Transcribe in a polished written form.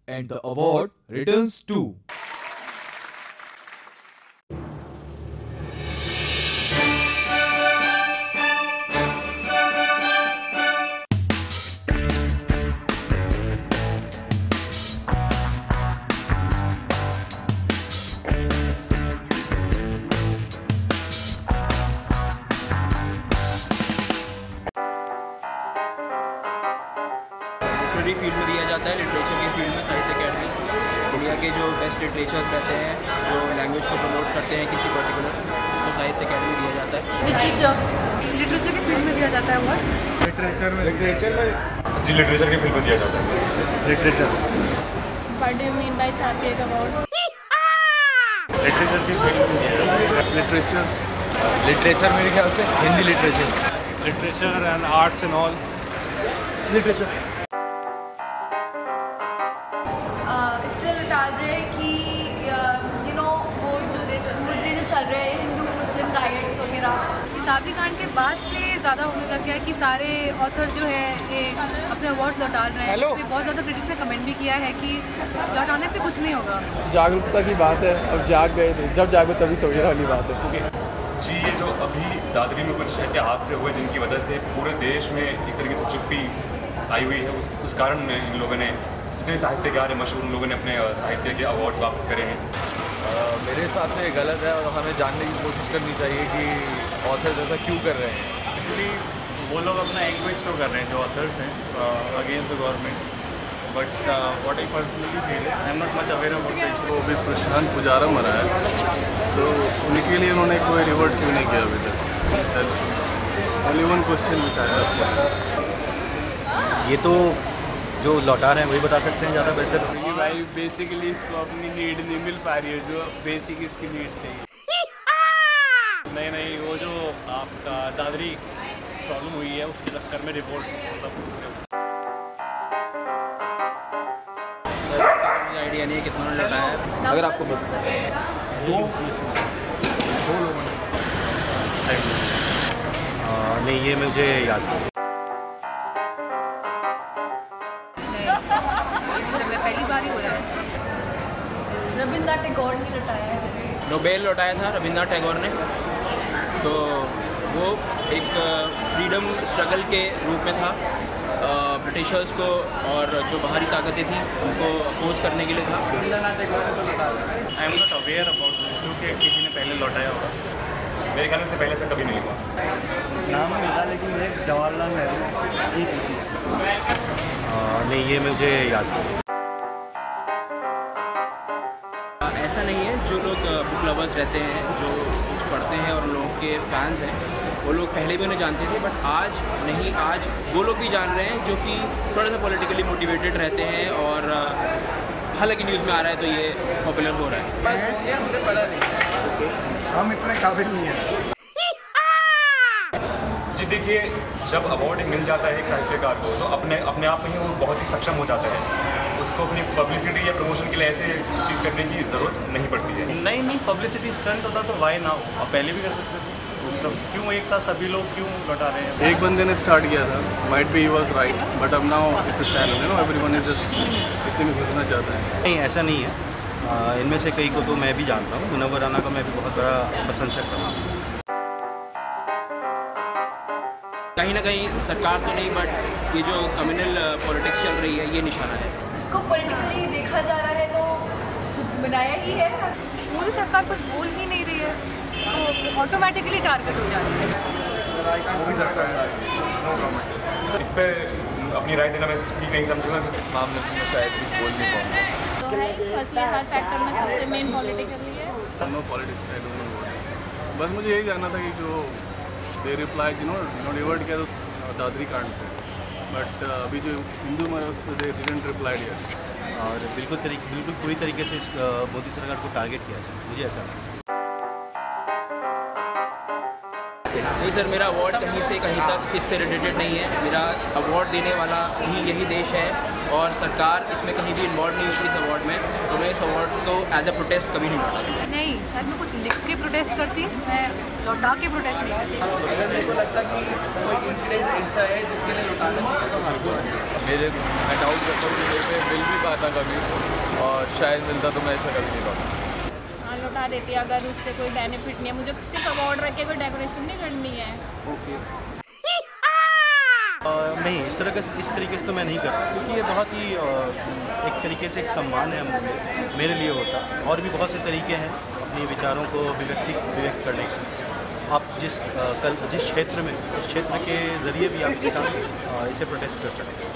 and the award returns to literary field में दिया जाता है, लिटरेचर की फील्ड में साहित्य अकेडमी इंडिया के जो बेस्ट लिटरेचर्स रहते हैं, जो लैंग्वेज को प्रमोट करते हैं किसी पर्टिकुलर, उसको साहित्य अकेडमी दिया जाता है। लिटरेचर की फील्ड में दिया जाता है अवार्ड। लिटरेचर में जी लिटरेचर की फील्ड में दिया जाता है। Literature what do you mean by साहित्य अवार्ड? लिटरेचर की फील्ड में दिया जाता है। लिटरेचर मेरे ख्याल से Hindi literature and arts and all literature. इसलिए डाल रहे हैं कि वो जो मुद्दे जो चल रहे हैं हिंदू मुस्लिम राइट्स वगैरह, दादरी कांड के बाद से ज़्यादा होने लग गया है कि सारे ऑथर जो है ये अपने अवार्ड्स लौटा रहे हैं। इसमें बहुत ज़्यादा क्रिटिक्स ने कमेंट भी किया है कि लौटाने से कुछ नहीं होगा। जागरूकता की बात है, अब जाग गए थे, जब जागो तभी सोए वाली बात है। जी ये जो अभी दादरी में कुछ ऐसे हादसे हुए जिनकी वजह से पूरे देश में एक तरीके से चुप्पी आई हुई है, उस कारण इन लोगों ने, जितने साहित्यकार हैं मशहूर, उन लोगों ने अपने साहित्य के अवार्ड्स वापस करे हैं। मेरे हिसाब से ये गलत है और हमें जानने की कोशिश करनी चाहिए कि ऑथर ऐसा क्यों कर रहे हैं। एक्चुअली वो लोग अपना एंग्वेज शो कर रहे हैं जो ऑथर्स हैं against the government, but what I personally feel I am not much aware about it. तो अभी प्रशांत पुजारा मरा है, तो उनके लिए उन्होंने कोई रिवॉर्ड क्यों नहीं किया अभी तक? Only one question which I have. ये तो जो लौटा रहे हैं वही बता सकते हैं ज़्यादा बेहतर। क्योंकि भाई बेसिकली इसको अपनी नीड नहीं मिल पा रही है जो बेसिक इसकी नीड चाहिए। नहीं वो जो आपका दादरी प्रॉब्लम हुई है उसके चक्कर में रिपोर्ट मुझे आइडिया नहीं है कितना लौटाया है। अगर आपको दो लोगों ने नहीं, ये मुझे याद नहीं। पहली बार ही हो रहा है ऐसा। रविन्द्रनाथ टैगोर ने लौटाया है। नोबेल लौटाया था रविन्द्रनाथ टैगोर ने, तो वो एक फ्रीडम स्ट्रगल के रूप में था, ब्रिटिशर्स को और जो बाहरी ताकतें थी उनको अपोज करने के लिए था। I am not aware about क्योंकि किसी ने पहले लौटाया होगा। मेरे ख्याल से पहले से कभी नहीं हुआ। नाम नहीं था लेकिन एक जवाहरलाल नेहरू। नहीं, ये मुझे याद नहीं। ऐसा नहीं है, जो लोग बुक लवर्स रहते हैं, जो बुक्स पढ़ते हैं और लोगों के फैंस हैं, वो लोग पहले भी उन्हें जानते थे, बट आज नहीं, आज वो लोग भी जान रहे हैं जो कि थोड़ा सा पॉलिटिकली मोटिवेटेड रहते हैं, और हालांकि न्यूज़ में आ रहा है तो ये पॉपुलर हो रहा है। हम इतने काबिल नहीं हैं। जी देखिए, जब अवार्ड मिल जाता है एक साहित्यकार को तो अपने आप में ही वो बहुत ही सक्षम हो जाता है। उसको अपनी पब्लिसिटी या प्रमोशन के लिए ऐसे चीज़ करने की ज़रूरत नहीं पड़ती है। नहीं पब्लिसिटी स्टंट होता तो वाई ना हो, अब पहले भी कर सकते थे, मतलब क्यों एक साथ सभी लोग क्यों लौटा रहे हैं? एक बंदे ने स्टार्ट किया था, might be he was right, but अब now it's a channel, you know, everyone is just इसी में घुसना चाहता है। नहीं, ऐसा नहीं है। इनमें से कई को तो मैं भी जानता हूँ। मुनव्वर राना का मैं भी बहुत बड़ा प्रशंसक रहा हूँ। कहीं ना कहीं सरकार तो नहीं, बट ये जो कम्युनल पॉलिटिक्स चल रही है ये निशाना है। इसको पॉलिटिकली देखा जा रहा है तो बनाया ही है। मोदी सरकार कुछ बोल ही नहीं रही है तो ऑटोमेटिकली टारगेट हो जा रही है। हो भी सकता है। इस पर अपनी राय देना मैं ठीक नहीं समझूंगा। इस मामले में मैं शायद कुछ बोल नहीं पाऊँगा। तो है फर्स्टली हर फैक्टर में सबसे मेन पॉलिटिकली है। No politics, I don't know. बस मुझे यही जानना था कि जो दे रिप्लाई रिवर्ट किया तो दादरी कांड पे, बट अभी जो हिंदू मरा उस पर दे डिडंट रिप्लाई दिया। और बिल्कुल पूरी तरीके से मोदी सरकार को टारगेट किया था, मुझे ऐसा लगता है। नहीं सर, मेरा अवार्ड कहीं से कहीं तक इससे रिलेटेड नहीं है। मेरा अवार्ड देने वाला ही यही देश है और सरकार इसमें कहीं भी इन्वॉल्व नहीं होती इस अवार्ड में। तो मैं इस उस अवार्ड को एज अ प्रोटेस्ट कभी नहीं लौटा। नहीं, शायद मैं कुछ लिख के प्रोटेस्ट करती, मैं लौटा के प्रोटेस्ट नहीं करती। अगर मेरे को लगता कि कोई इंसिडेंट ऐसा है जिसके लिए लौटाना चाहिए तो हर कोई मैं डाउट करता हूँ कि मेरे पे मिल भी पाता कभी, और शायद मिलता तो मैं ऐसा कभी नहीं पाता। हाँ, लौटा देती है अगर उससे कोई बेनिफिट नहीं है। मुझे सिर्फ अवार्ड रख के कोई डेकोरेशन नहीं करनी है। नहीं, इस तरीके से तो मैं नहीं करता, क्योंकि ये बहुत ही एक तरीके से एक सम्मान है मेरे लिए होता। और भी बहुत से तरीके हैं अपने विचारों को अभिव्यक्त करने के। आप जिस क्षेत्र में, उस क्षेत्र के ज़रिए भी आप इसे प्रोटेस्ट कर सकते हैं।